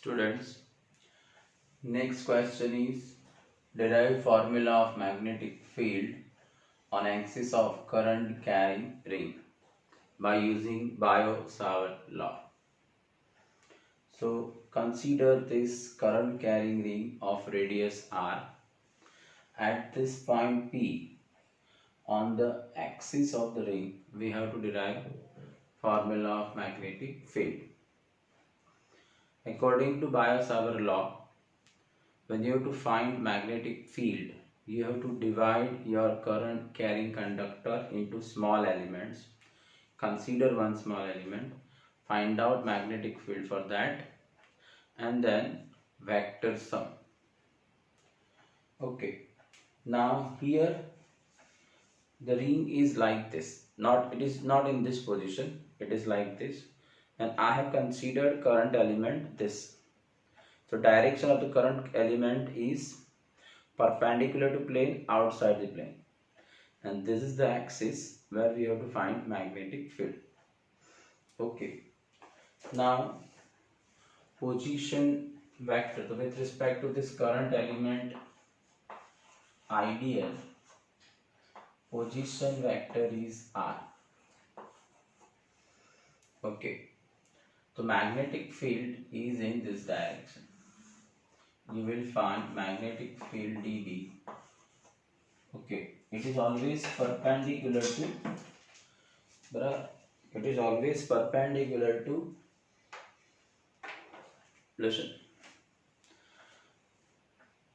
Students, next question is derive formula of magnetic field on axis of current carrying ring by using Biot-Savart law. So consider this current carrying ring of radius r. At this point P on the axis of the ring we have to derive formula of magnetic field. According to Biot-Savart law, when you have to find magnetic field, you have to divide your current carrying conductor into small elements. Consider one small element, find out magnetic field for that, and then vector sum. Okay, now here the ring is like this. It is not in this position, it is like this, and I have considered current element this. So direction of the current element is perpendicular to plane outside the plane, and this is the axis where we have to find magnetic field. Okay, now position vector. So with respect to this current element ideal, position vector is r. Okay, so magnetic field is in this direction. You will find magnetic field dB. Okay, it is always perpendicular to listen.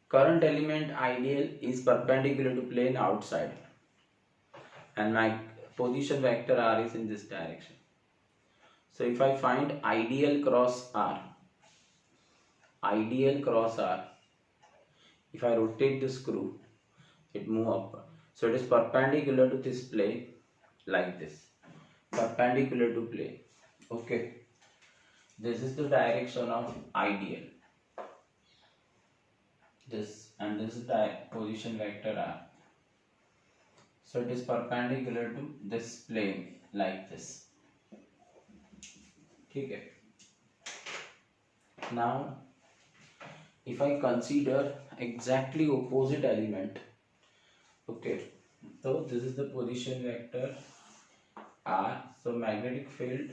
Current element ideal is perpendicular to plane outside, and my position vector r is in this direction. So if I find ideal cross r, if I rotate the screw, it move upward. So it is perpendicular to this plane like this, perpendicular to plane. Okay, this is the direction of ideal. This is the position vector r. So it is perpendicular to this plane like this. Okay. Now if I consider exactly opposite element, okay, so this is the position vector r. So magnetic field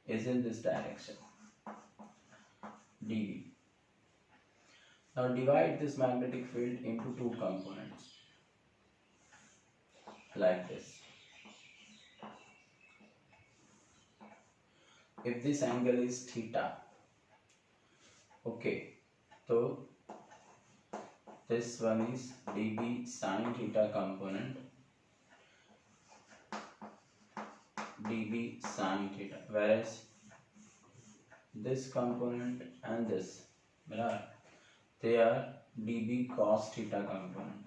is in this direction dV. Now divide this magnetic field into two components like this. If this angle is theta, okay, so this one is dB sin theta component, dB sin theta, whereas this component and this, they are dB cos theta component,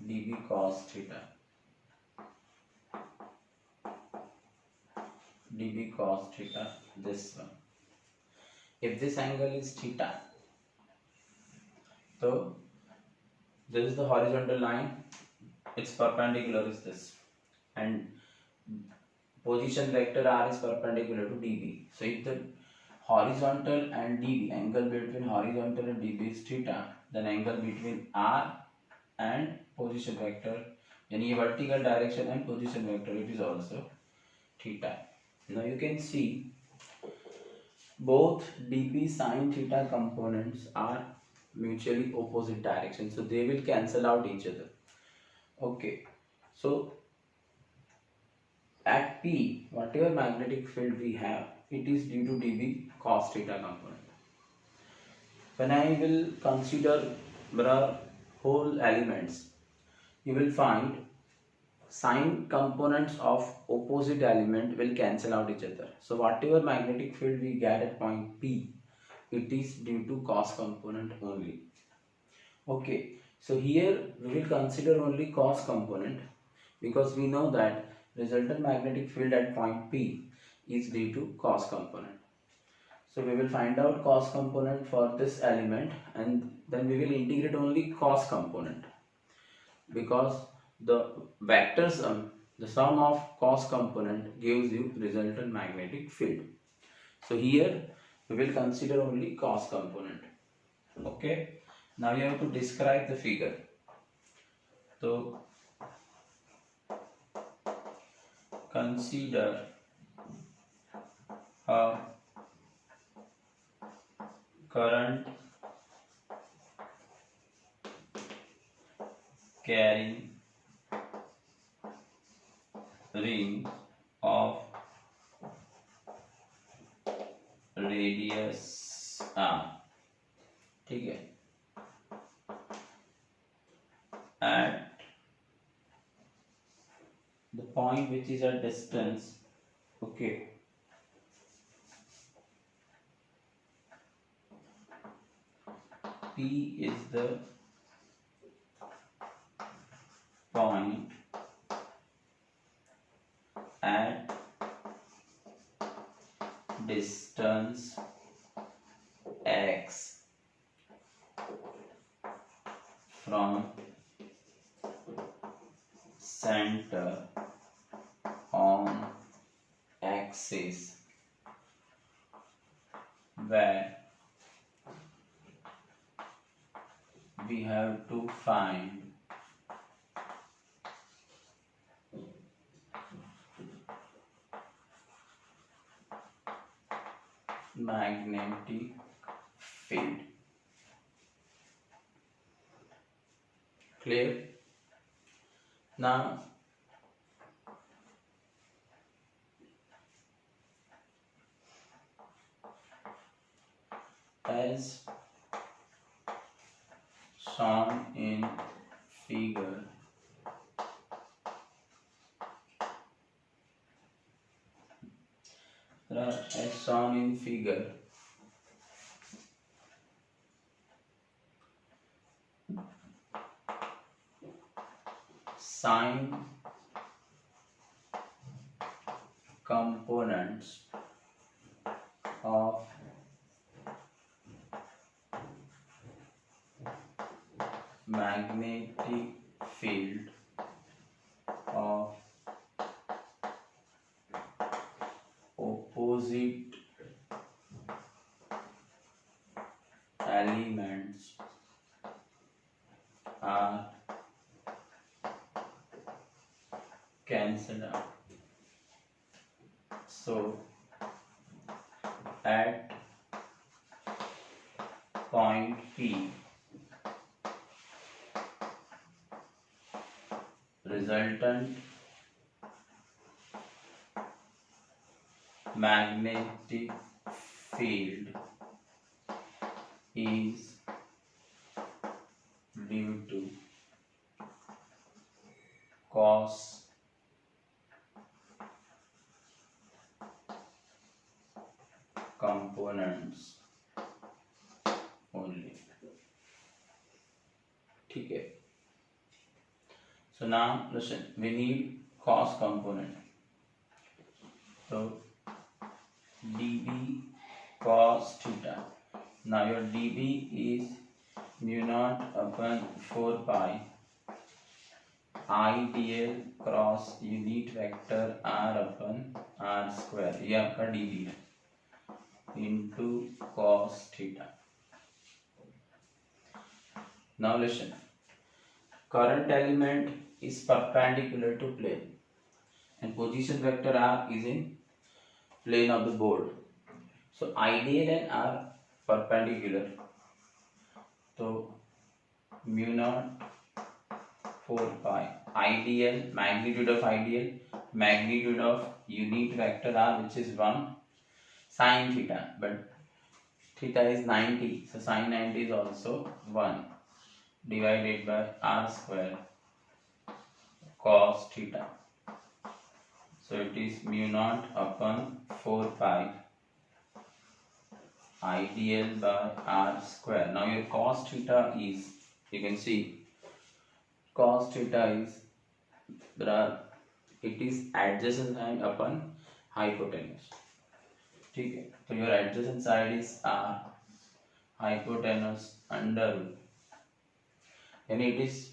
dB cos theta, dB cos theta, this one. If this angle is theta, so this is the horizontal line, its perpendicular is this, and position vector r is perpendicular to dB. So if the horizontal and dB, angle between horizontal and dB is theta, then angle between r and position vector, any vertical direction and position vector, it is also theta. Now you can see both dB sin theta components are mutually opposite direction, so they will cancel out each other. Okay, so at P, whatever magnetic field we have, it is due to dB cos theta component. When I will consider whole elements, you will find sine components of opposite element will cancel out each other. So whatever magnetic field we get at point P, it is due to cos component only. Okay, so here we will consider only cos component because we know that resultant magnetic field at point P is due to cos component. So we will find out cos component for this element, and then we will integrate only cos component, because the vector sum, the sum of cos component gives you resultant magnetic field. So here We will consider only cos component. Okay, now you have to describe the figure. So consider a current carrying ring of radius r. ठीक है, at the point which is a distance, okay, P is the point at distance x from center on axis, where we have to find magnetic field. Clear? Now as shown in figure, as shown in figure, sine components of magnetic field of opposite elements are cancelled out. So at point P, resultant magnetic field is due to cos components only. ठीक है, so now listen, we need cos component. So dB cos theta. Now your dB is mu naught upon 4 pi I dl cross unit vector r upon r square, ये आपका dB है, into cos theta. Now listen, current element is perpendicular to plane and position vector r is in plane of the board. So ideal and r perpendicular, तो mu naught 4 pi ideal, magnitude of ideal, magnitude of unit vector r, which is 1, sin theta, but theta is 90, so sin 90 is also 1, divided by r square cos theta. So it is mu naught upon 4 pi ideal by r square. Now your cos theta is, you can see cos theta is, it is adjacent side upon hypotenuse. ठीक है, तो your adjacent side is r, hypotenuse under root, and it is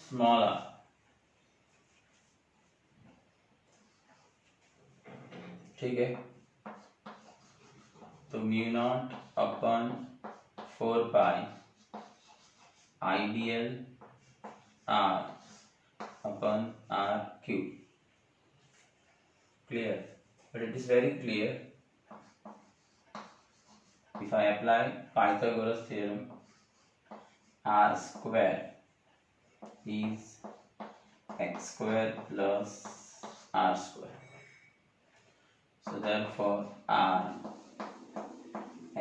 small r. ठीक है। तो mu naught upon 4 pi ideal r upon r cube. Clear, but it is very clear. If I apply Pythagoras theorem, r square is x square plus r square. So therefore r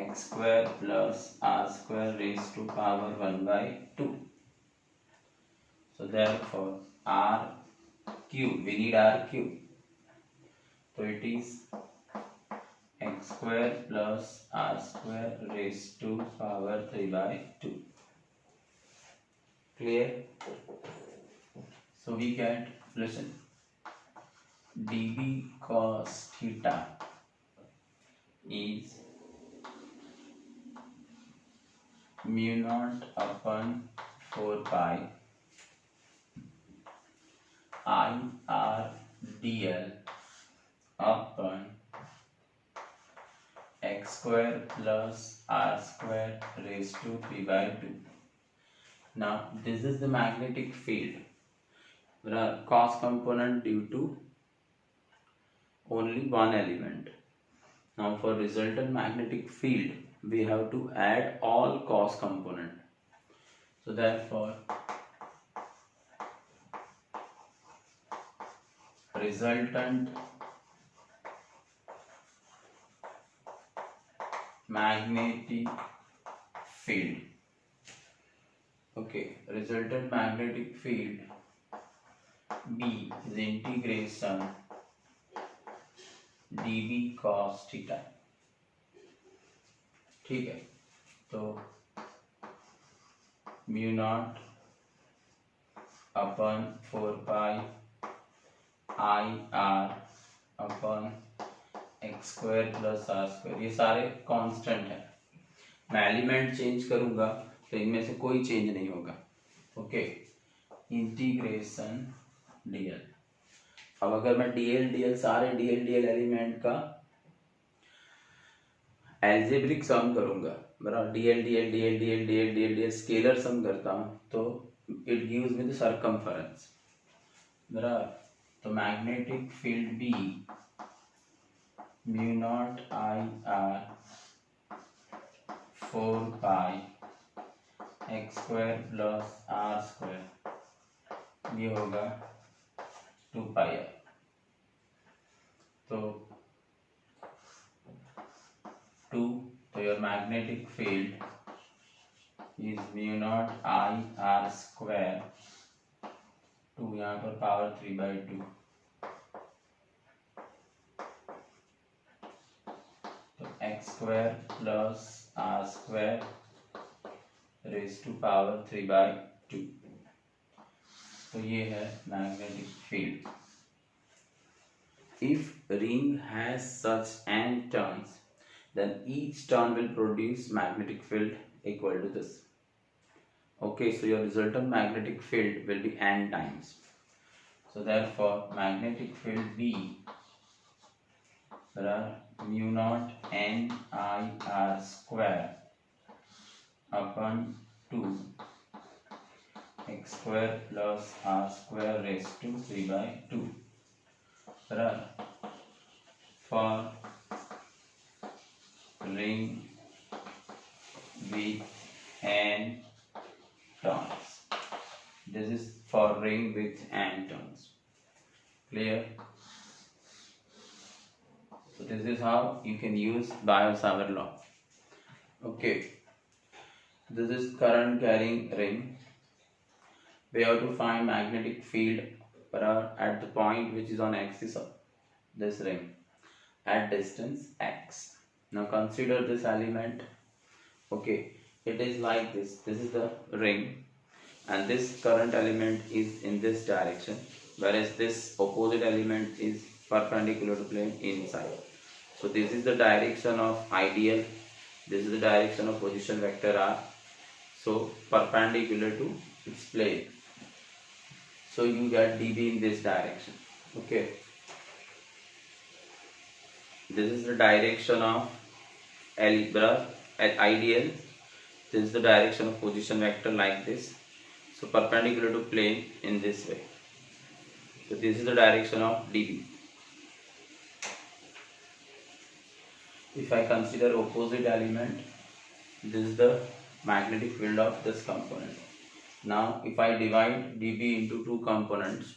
x square plus r square raised to power 1 by 2. So therefore r cube, we need r cube. So it is x square plus r square raised to power 3 by 2. Clear? So we get, listen, dv cos theta is mu naught upon 4 pi I r dl upon x square plus r square raised to 3 by 2. Now this is the magnetic field. There are cos component due to only one element. Now for resultant magnetic field we have to add all cos component. So therefore resultant magnetic field, okay, resultant magnetic field B is integration dv cos theta. ठीक है, तो mu naught upon 4 pi I r upon x square plus are square, ये सारे constant है। मैं element change करूंगा तो इनमें से कोई चेंज नहीं होगा। Okay, integration dl. अब अगर मैं डीएल डीएल सारे डीएल डीएल एलिमेंट का एल्जेब्रिक सम करूंगा, बराबर, dl dl dl dl dl dl dl scalar sum करता हूं तो it gives me the circumference, बराबर। तो magnetic field B mu naught I R 4 pi x square plus are square, ये होगा 2 पाई आर। तो 2, तो your magnetic field is mu naught I are square, 2 यहाँ पर पावर 3 by 2, तो x square plus are square raise to power 3 by 2। तो ये है magnetic field. If ring has such n turns, then each turn will produce magnetic field equal to this. Okay, so your resultant magnetic field will be n times. So therefore, magnetic field B, there are mu naught n I r square upon 2 x square plus r square raised to 3 by 2. There are for ring with n turns. This is for ring with n turns. Clear? So this is how you can use Biot-Savart law. Okay. This is current carrying ring. We have to find magnetic field at the point which is on axis of this ring at distance x. Now consider this element. Okay, it is like this. This is the ring and this current element is in this direction, whereas this opposite element is perpendicular to plane inside. So this is the direction of ideal, this is the direction of position vector r, so perpendicular to its plane. So you get dB in this direction. Okay, this is the direction of algebra at ideal. This is the direction of position vector like this. So perpendicular to plane in this way. So this is the direction of dB. If I consider opposite element, this is the magnetic field of this component. Now if I divide dB into two components,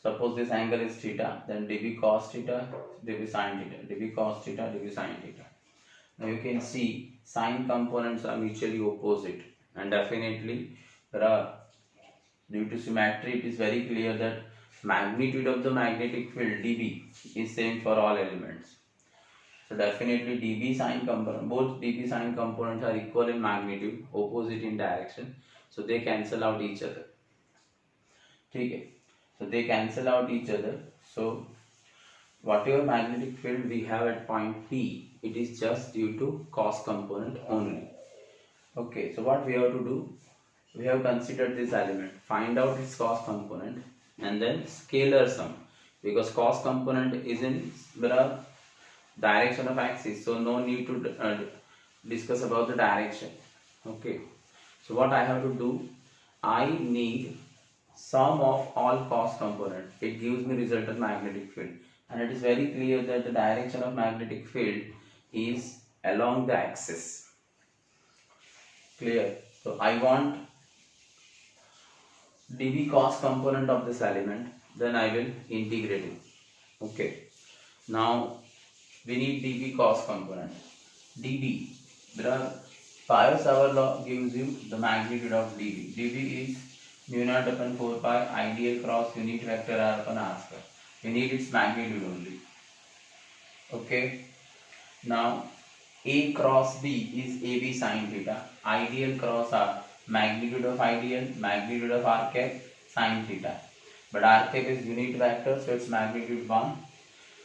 suppose this angle is theta, then dB cos theta, dB sin theta, dB cos theta, dB sin theta. Now you can see sine components are mutually opposite, and definitely there are, due to symmetry, it is very clear that magnitude of the magnetic field dB is same for all elements. So definitely dB sine component, both dB sine components are equal in magnitude, opposite in direction, so they cancel out each other. Okay, so they cancel out each other. So whatever magnetic field we have at point P, it is just due to cos component only. Okay, so what we have to do, we have considered this element, find out its cos component and then scalar sum, because cos component is in the direction of axis, so no need to discuss about the direction. Okay, so what I have to do, I need sum of all cos component. It gives me resultant magnetic field, and it is very clear that the direction of magnetic field is along the axis. Clear? So I want dB cos component of this element, then I will integrate it. Okay, now we need dB cos component. dB, there are Biot-Savart law gives you the magnitude of dB. dB is mu naught upon 4 pi ideal cross unit vector r upon r square. We need its magnitude only. Okay, now A cross B is AB sin theta. Ideal cross R, magnitude of ideal, magnitude of r cap, sin theta. But r cap is unit vector, so its magnitude 1.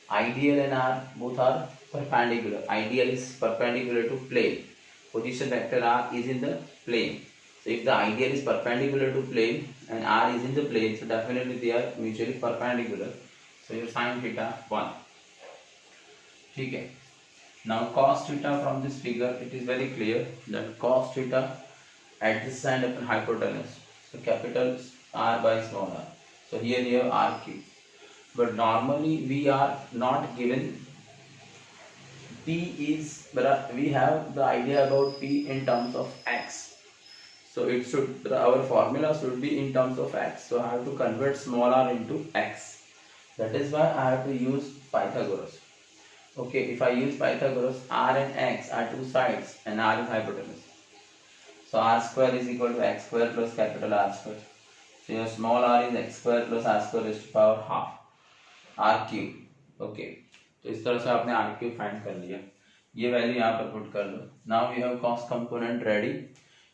Ideal and r both are perpendicular. Ideal is perpendicular to plane. Position vector r is in the plane. So if the ideal is perpendicular to plane and r is in the plane, so definitely they are mutually perpendicular. So your sin theta 1. Okay. Now cos theta, from this figure it is very clear that cos theta at this side upon hypotenuse. So capital R by small r. So here you have r cube. But normally we are not given P is, we have the idea about P in terms of x. So it should, our formula should be in terms of x. So I have to convert small r into x. That is why I have to use Pythagoras. Okay, if I use Pythagoras, r and x are two sides and r is hypotenuse. So r square is equal to x square plus capital R square. So your small r is x square plus r square raised to power half r cube. Okay, तो इस तरह से आपने r cube find कर लिया. ये value यहाँ पर पुट कर लो. Now we have cos component ready.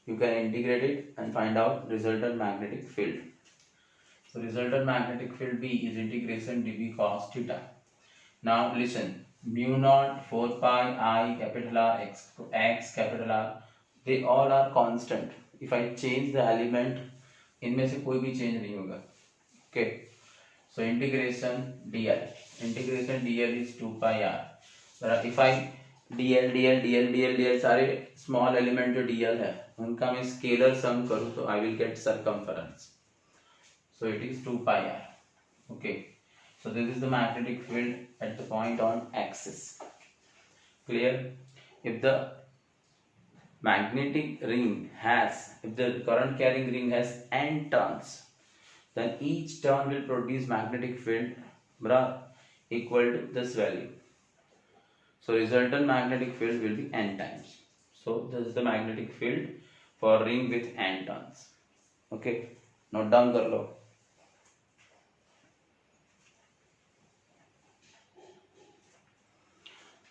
You can integrate it and find out resultant magnetic field. So resultant magnetic field B is integration dB cos theta. Now listen, mu naught 4 pi I capital R x capital R, they all are constant. If I change the element, इनमें से कोई भी change नहीं होगा. Okay, so integration dl is 2 pi r. But if I dl सारे small element जो dl है उनका मैं scalar sum करूँ तो I will get circumference. So it is 2 pi r. Okay, so this is the magnetic field at the point on axis. Clear? If the magnetic ring has, if the current carrying ring has n turns, then each turn will produce magnetic field equal to this value. So resultant magnetic field will be n times. So this is the magnetic field for ring with n turns. Okay, note down कर लो.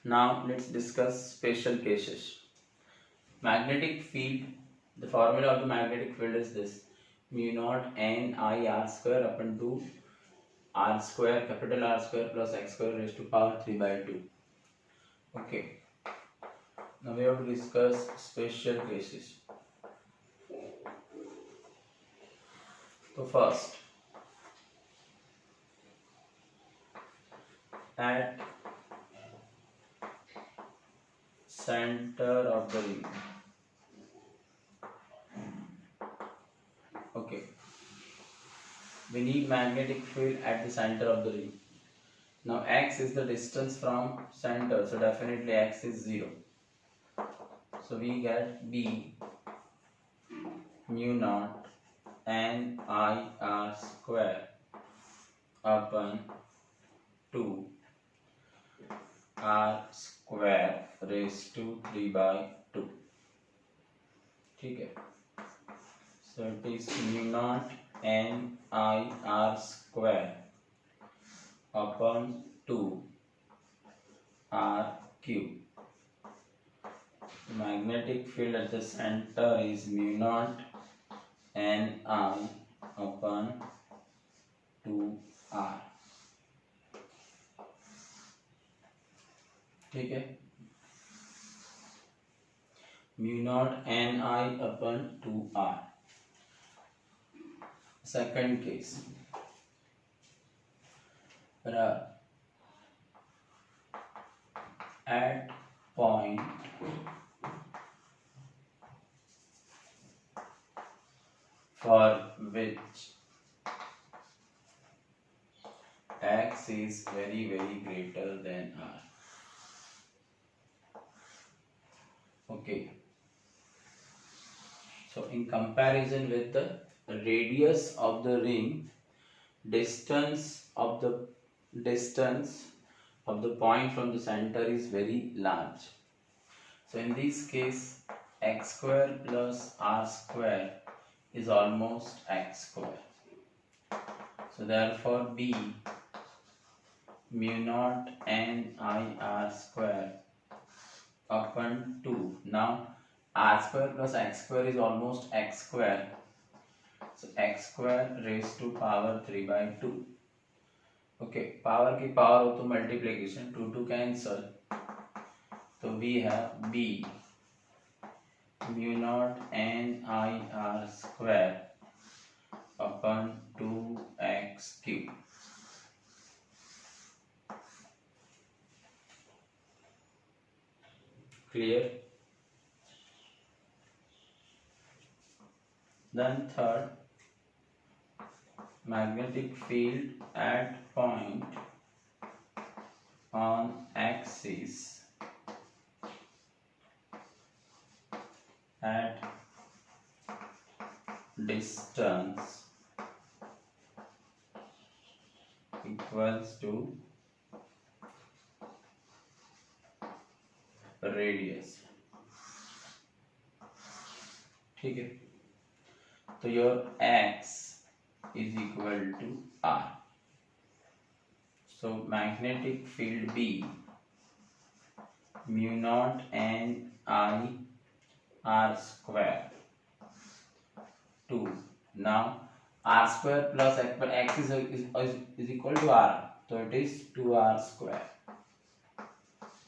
Now let's discuss special cases. Magnetic field, the formula of the magnetic field is this: mu naught n I r square upon 2 r square capital R square plus x square raised to power 3 by 2. Okay, now we have to discuss special cases. So first, at center of the ring. Okay, we need magnetic field at the center of the ring. Now x is the distance from center, so definitely x is 0. So we get B mu naught n I r square upon 2 r square raised to 3/2. ठीक है, so it is mu naught n I r square upon 2 r cube. Magnetic field at the center is mu naught n I upon 2 r. ठीक है, mu naught n I upon 2 r. Second case, at point for which x is very greater than r. Okay, so in comparison with the radius of the ring, distance of the point from the center is very large. So in this case, x square plus r square is almost x square. So therefore B mu naught n I r square upon 2. Now r square plus x square is almost x square. So x square raised to power 3/2. Okay, power की power हो तो multiplication, 2 cancel, तो we have B mu naught n I r square upon 2x cube. Clear? Then third, magnetic field at point on axis at distance equals to radius. ठीक है, तो your x is equal to r. So magnetic field B mu naught n I r square 2. Now r square plus x is equal to r, so it is 2r square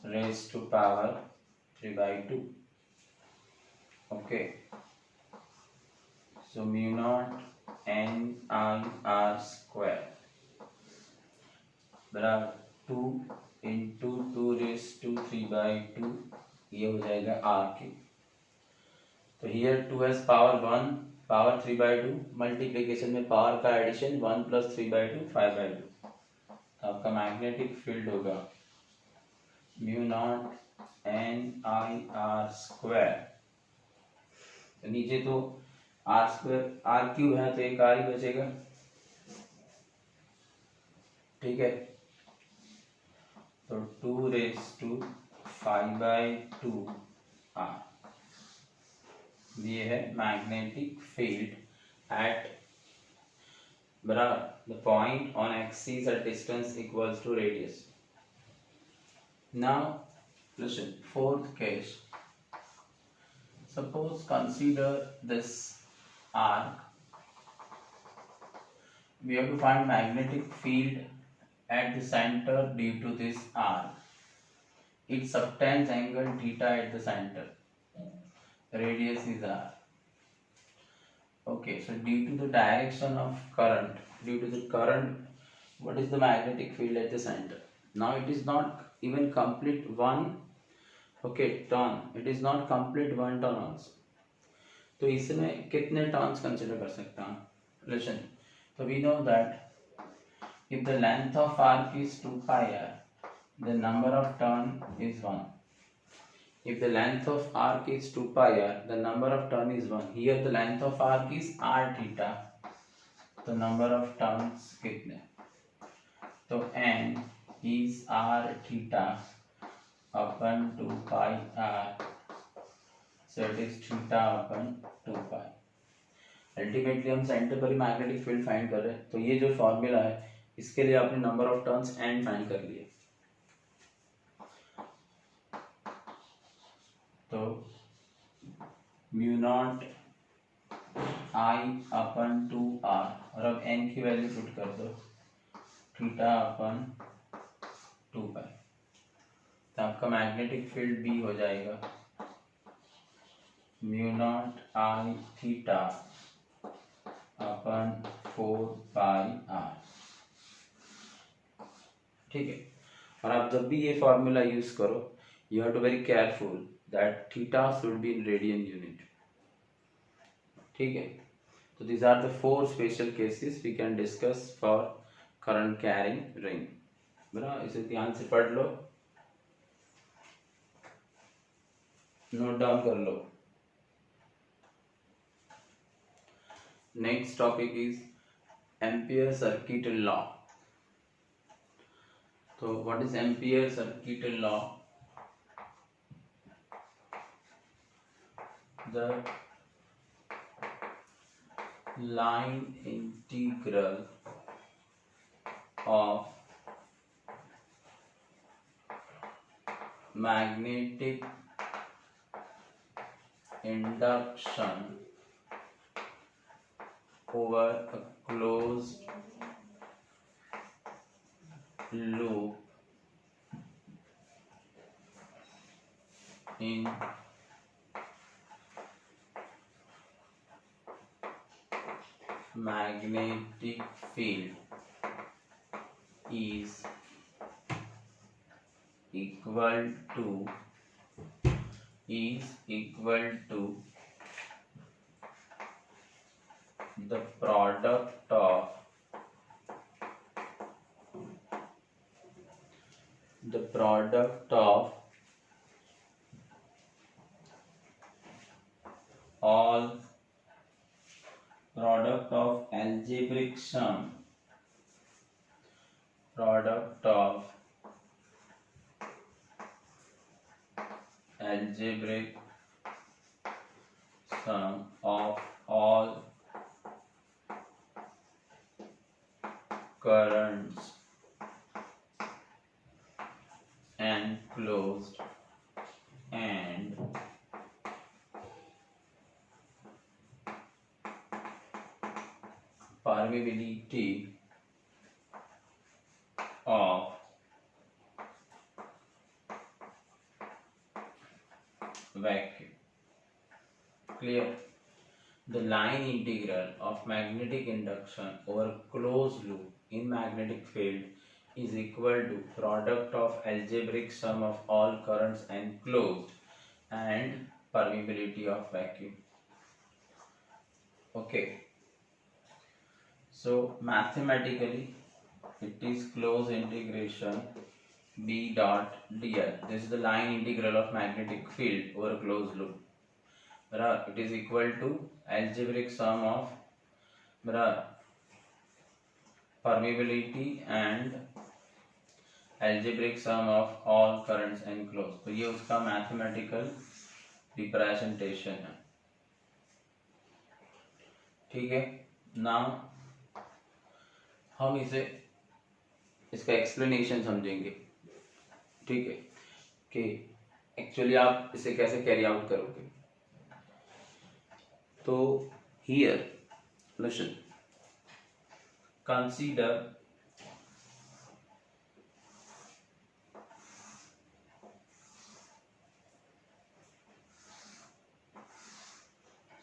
raised to power 3/2. Okay, so mu naught n I r square बराबर 2 into 2 raised to 3/2, ये हो जाएगा r cube. तो here 2 has power 1, power 3/2, multiplication में power का addition 1 plus 3/2 5/2. तो आपका magnetic field होगा mu naught n I r square. तो नीचे तो r square r क्यूब है तो एक r ही बचेगा. ठीक है, तो 2 raised to 5/2 r. ये है मैग्नेटिक फील्ड एट बराबर the point on axis at distance equals to radius. Now listen, fourth case. Suppose consider this arc. We have to find magnetic field at the center due to this arc. It subtends angle theta at the center. Radius is r. Okay, so due to the direction of current, what is the magnetic field at the center? Now it is not even complete one okay turn, it is not complete one turn also. तो इसमें कितने turns consider कर सकते हैं? Listen, तो we know that if the length of arc is 2 pi r, the number of turn is 1. If the length of arc is 2 pi r, the number of turn is 1. Here the length of arc is r theta, तो number of turns कितने? तो n is r theta upon 2 pi r, so it is theta upon 2 pi. Ultimately हम centre पर ही magnetic field find कर रहे हैं, तो ये जो फॉर्मूला है इसके लिए आपने number of turns n find कर लिए। तो म्यू नॉट आई अपन 2r, और अब n की वैल्यू पुट कर दो, थीटा अपन 2 पाई, तो आपका मैग्नेटिक फील्ड B हो जाएगा mu naught I theta upon 4 pi r। ठीक है, और आप जब भी ये फॉर्मूला यूज करो, you have to very careful that theta should be in radian unit. ठीक है, तो these are the 4 special cases we can discuss for current carrying ring। बराबर, इसे ध्यान से पढ़ लो, नोट डाउन कर लो। Next topic is Ampere circuit law. तो what is Ampere circuit law? The line integral of magnetic induction over a closed loop in magnetic field is equal to the product of all product of algebraic sum of all currents enclosed and permeability of vacuum. Clear? The line integral of magnetic induction over closed loop in magnetic field is equal to product of algebraic sum of all currents enclosed and permeability of vacuum. Okay, so mathematically it is closed integration B dot dl. This is the line integral of magnetic field over a closed loop. It is equal to algebraic sum of permeability and algebraic sum of all currents enclosed। तो ये उसका mathematical representation है। ठीक है, now हम इसका explanation समझेंगे। ठीक है, कि एक्चुअली आप इसे कैसे कैरी आउट करोगे। तो हियर लिसन, कंसीडर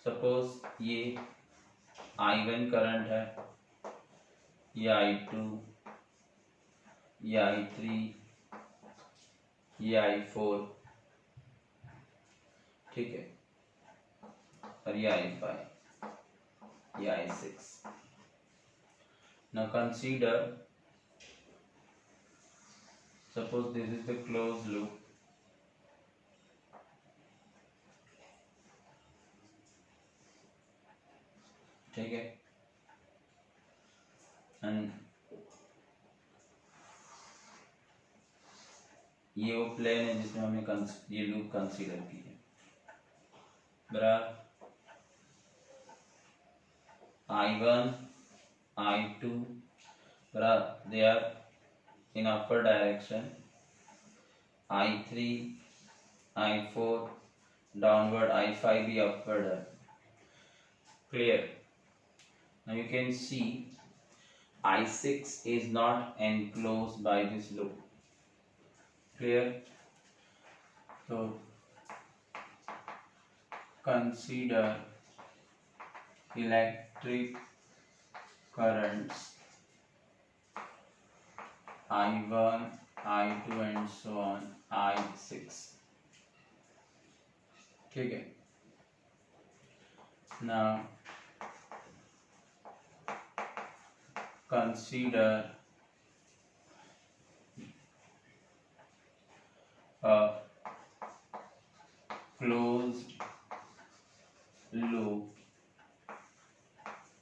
सपोज ये I1 करंट है, ये I2, ये I3, ये I4, ठीक है, और ये I5, ये I6. Now consider, suppose this is the closed loop. ठीक है, एंड ये वो प्लेन है जिसमें हमने ये लूप कंसीडर की है. बराबर I1, I2, बराबर they are in upper direction. I3, I4 downward, I5 भी upward है. Clear? Now you can see I6 is not enclosed by this loop. Clear? So consider electric currents I1, I2 and so on, I6. ठीक है. Now consider a closed loop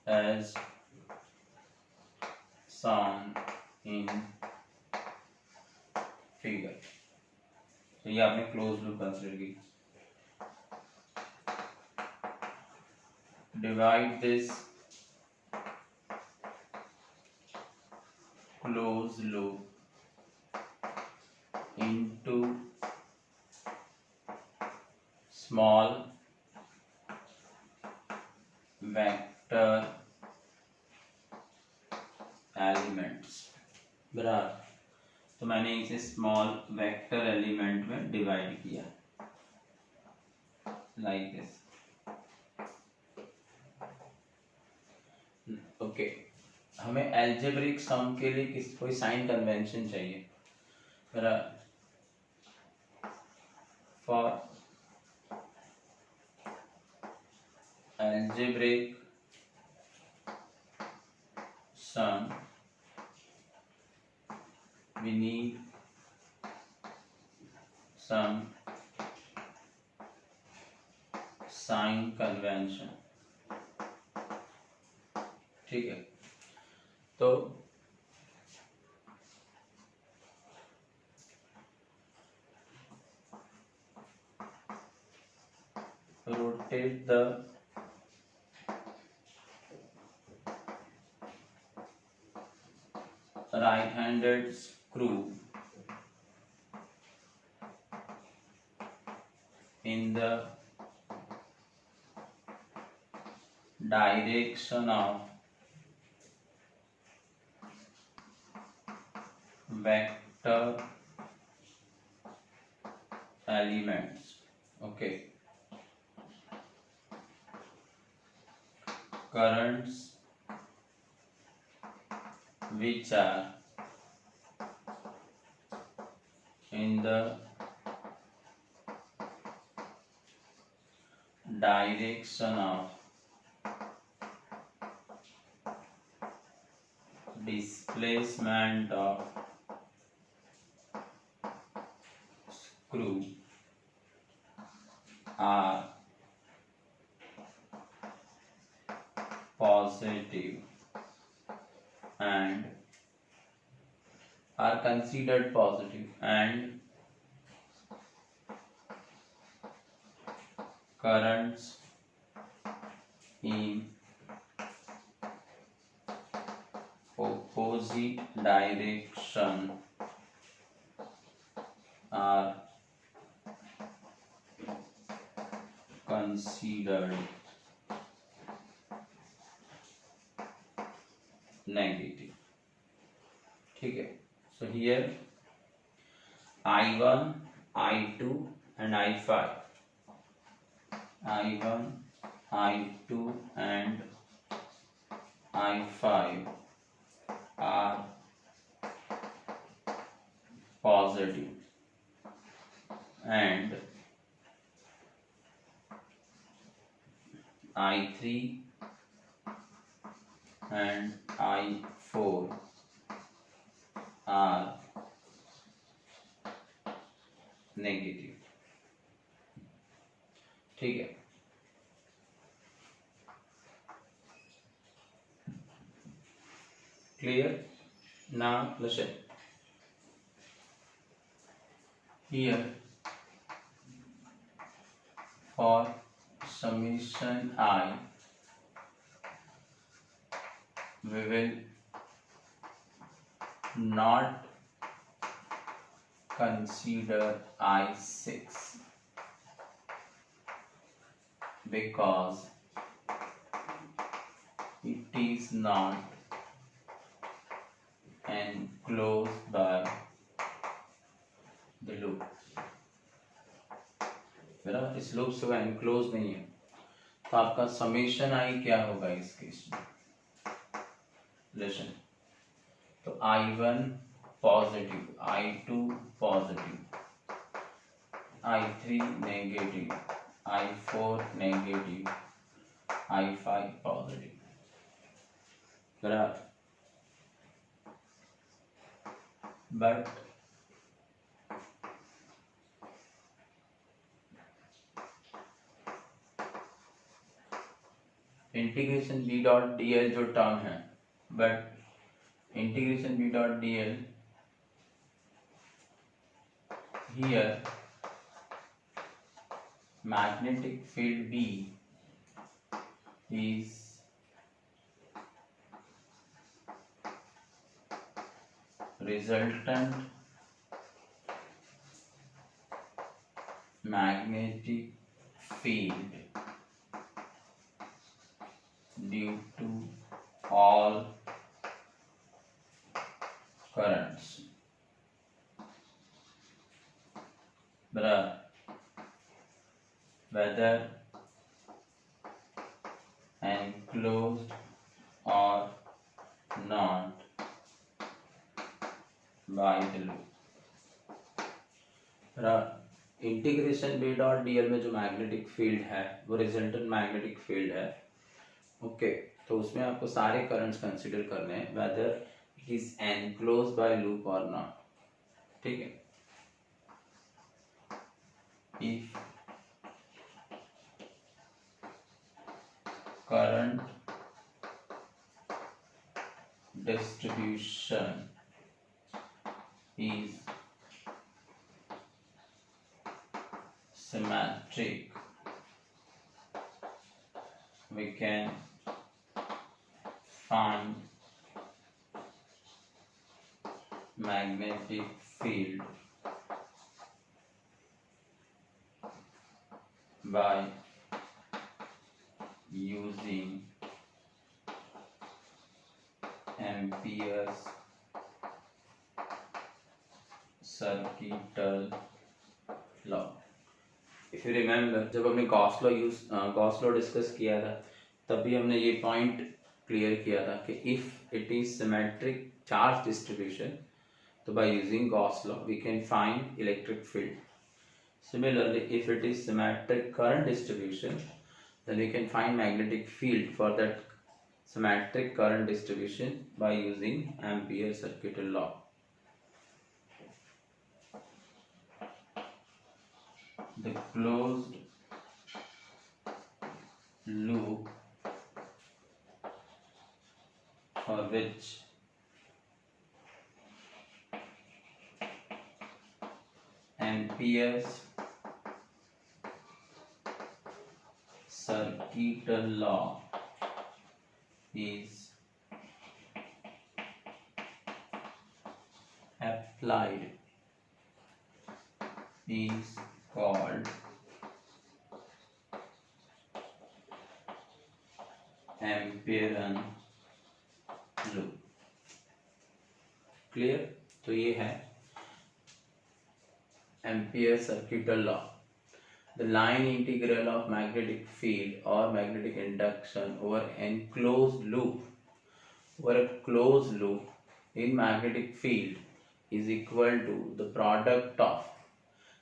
as shown in figure. तो ये आपने close loop consider की. Divide this closed loop into small vector elements. बराबर, तो मैंने इसे स्मॉल वेक्टर एलिमेंट में डिवाइड किया लाइक दिस. ओके, हमें एल्जेब्रिक सम के लिए कोई साइन कन्वेंशन चाहिए. बराबर, for algebraic sum we need some sign convention. ठीक है, तो rotate the right-handed screw in the direction of vector elements. Okay, currents which are in the direction of displacement of screw are positive and are considered positive, and currents in opposite direction are considered negative. ठीक है, so here I1, I2 and I5, I1, I2 and I5 are positive and I3 and I4 are negative. ठीक है, clear? Now listen. Here for summation I, we will not consider I6 because it is not enclosed by the loop. बराबर, इस loop से वो enclose नहीं है, तो आपका समेशन आई क्या होगा इस केस में? लिसन, तो I1 positive, I2 positive, I3 negative, I4 negative, I5 positive, बराबर। But integration B dot D L जो टर्म है, but integration B dot D L here magnetic field B is resultant magnetic field due to all currents. Whether enclosed or not by the loop. Integration B dot D l में जो magnetic field है वो resultant magnetic field है। Okay, तो उसमें आपको सारे currents consider करने हैं, whether it is enclose by loop और नॉट। ठीक है, if current distribution is symmetric, we can find magnetic field by using Ampere's circuital law। If you remember, जब हमने गॉस लॉ डिस्कस किया था, तब भी हमने ये पॉइंट क्लियर किया था कि if it is symmetric charge distribution, तो by using Gauss law we can find electric field. Similarly, if it is symmetric current distribution, then we can find magnetic field for that symmetric current distribution by using Ampere's circuital law। The closed loop for which Ampere's circuital law is applied is called Amperean loop। Clear? तो ये है Ampere's circuital law। The line integral of magnetic field or magnetic induction over enclosed loop over a closed loop in magnetic field is equal to the product of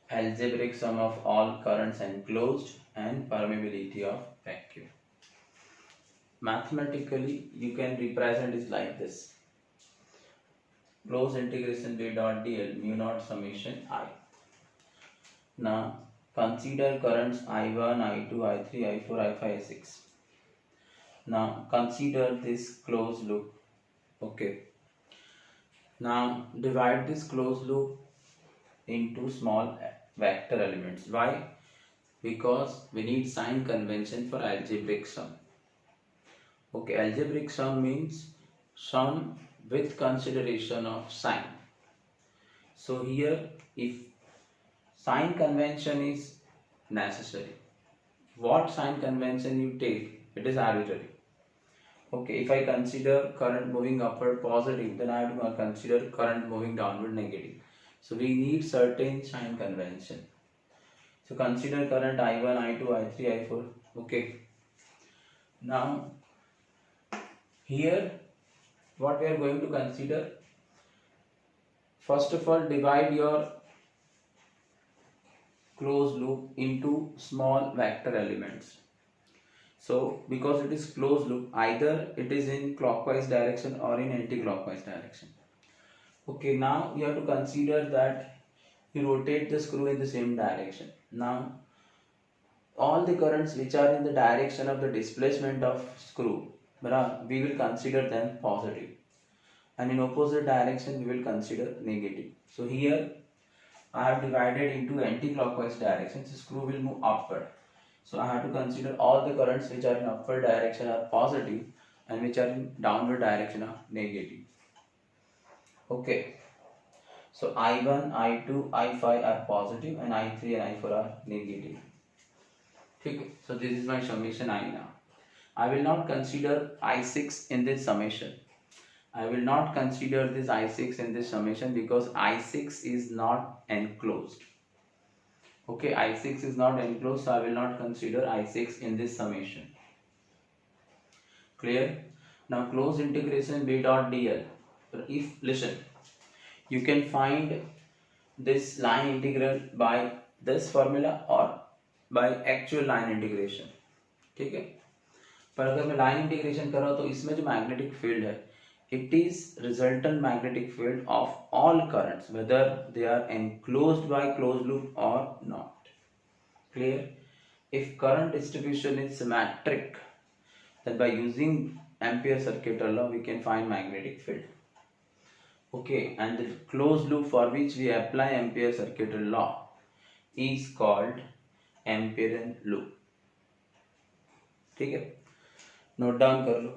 algebraic sum of all currents enclosed and permeability of vacuum। mathematically you can represent is like this: close integration b dot dl mu naught summation I. Now consider currents I1, I2, I3, I4, I5, I6. Now consider this closed loop. Okay. Now divide this closed loop into small vector elements. Why? Because we need sign convention for algebraic sum. Okay, algebraic sum means sum with consideration of sign. So here, if sign convention is necessary, what sign convention you take, it is arbitrary. Okay, if I consider current moving upward positive, then I have to consider current moving downward negative. So we need certain sign convention. So consider current I1, I2, I3, I4. Okay. Now here what we are going to consider, first of all divide your closed loop into small vector elements. So because it is closed loop, either it is in clockwise direction or in anti-clockwise direction. Okay, now you have to consider that you rotate the screw in the same direction. Now all the currents which are in the direction of the displacement of screw, we will consider them positive, and in opposite direction we will consider negative. So here I have divided into anti-clockwise direction, so screw will move upward. So I have to consider all the currents which are in upward direction are positive and which are in downward direction are negative. Okay. So I1, I2, I5 are positive and I3 and I4 are negative. Okay. So this is my summation I now. I will not consider I6 in this summation. I will not consider this I6 in this summation because I6 is not enclosed. Okay, I6 is not enclosed, so I will not consider I6 in this summation. Clear? Now close integration b dot dl. If, listen, you can find this line integral by this formula or by actual line integration. ठीक है? पर अगर मैं line integration कर रहा हूँ तो इसमें जो मैग्नेटिक फील्ड है, it is resultant magnetic field of all currents whether they are enclosed by closed loop or not. Clear? If current distribution is symmetric, then by using Ampere circuit law we can find magnetic field. Okay, and the closed loop for which we apply Ampere circuit law is called Amperean loop. ठीक है, note down कर लो.